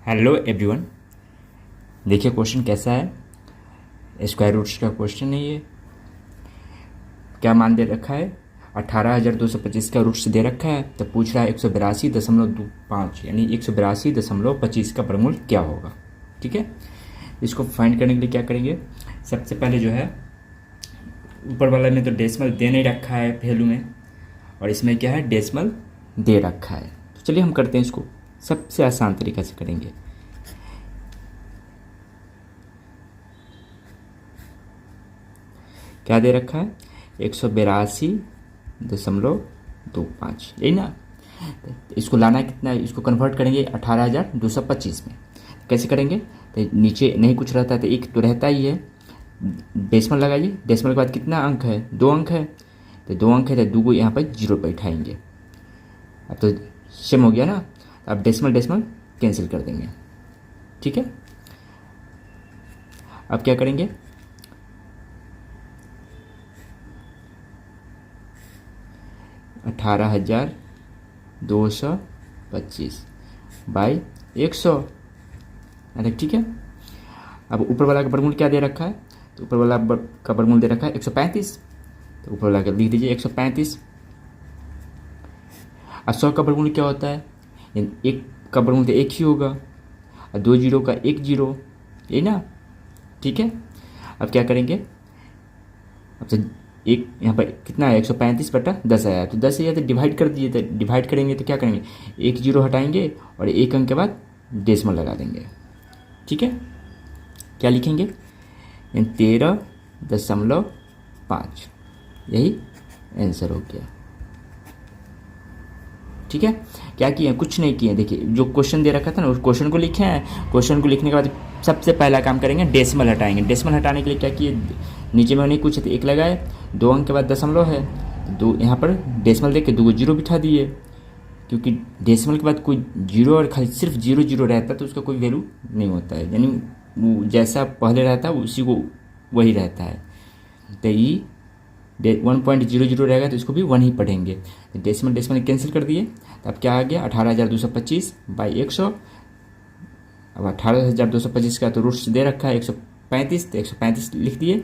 Hello everyone. देखिए question कैसा है। स्क्वायर रूट्स का क्वेश्चन है ये। क्या मान दे रखा है? 18,225 का रूट्स दे रखा है, तो पूछ रहा है 182.25 यानी 182.25 का वर्गमूल क्या होगा। ठीक है, इसको फाइंड करने के लिए क्या करेंगे? सबसे पहले जो है ऊपर वाला में तो डेसिमल दे नहीं रखा है वैल्यू में, और इसमें क्या है, डेसिमल दे रखा है। तो चलिए हम करते हैं इसको, सबसे आसान तरीक़ा से करेंगे। क्या दे रखा है? 182.25, यही ना। इसको लाना कितना है, इसको कन्वर्ट करेंगे 18,225 में। कैसे करेंगे? तो नीचे नहीं कुछ रहता है तो एक तो रहता ही है, डेसिमल लगाइए। डेसिमल के बाद कितना अंक है? 2 अंक है, तो 2 अंक है तो 2 को यहाँ पर जीरो पर उठाएंगे। अब तो सेम हो गया ना। अब डेसिमल डेसिमल कैंसिल कर देंगे। ठीक है, अब क्या करेंगे? 18,225 बाई 100। अरे ठीक है, अब ऊपर वाला का वर्गमूल क्या दे रखा है? तो ऊपर वाला का वर्गमूल दे रखा है 135, तो ऊपर वाला का लिख दीजिए 135। अब 100 का वर्गमूल क्या होता है? एक का वर्गमूल तो एक ही होगा, और 2 जीरो का 1 जीरो, यही ना। ठीक है, अब क्या करेंगे? अब तो एक यहाँ पर कितना है, 135/10 आया, तो 10 आया तो डिवाइड कर दीजिए। तो डिवाइड करेंगे तो क्या करेंगे, 1 जीरो हटाएंगे और 1 अंक के बाद डेसिमल लगा देंगे। ठीक है, क्या लिखेंगे? 13.5, यही आंसर हो गया। ठीक है, क्या किए? कुछ नहीं किए। देखिए जो क्वेश्चन दे रखा था ना, उस क्वेश्चन को लिखे हैं। क्वेश्चन को लिखने के बाद सबसे पहला काम करेंगे, डेसिमल हटाएंगे। डेसिमल हटाने के लिए क्या किए, नीचे में नहीं कुछ तो 1 लगाए, 2 अंक के बाद दशमलव है, दो यहाँ पर डेसिमल देख के 2 को जीरो बिठा दिए। क्योंकि डेसिमल के बाद कोई जीरो और खाली सिर्फ जीरो जीरो रहता है तो उसका कोई वैल्यू नहीं होता है, यानी वो जैसा पहले रहता है उसी को वही रहता है। तो ये 1.00 रहेगा तो इसको भी 1 ही पढ़ेंगे। तो डेसिमल डेसिमल कैंसिल कर दिए, तो अब क्या आ गया, 18,225 बाई 100। अब 18,225 का तो रूट्स दे रखा है 135, तो 135 लिख दिए।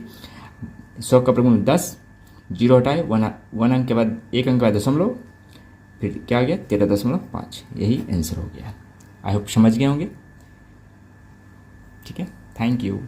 100 का वर्गमूल 10, जीरो हटाए, 1 अंक के बाद 1 अंक के बाद दशमलव, फिर क्या आ गया 13.5, यही आंसर हो गया। आई होप समझ गए होंगे। ठीक है, थैंक यू।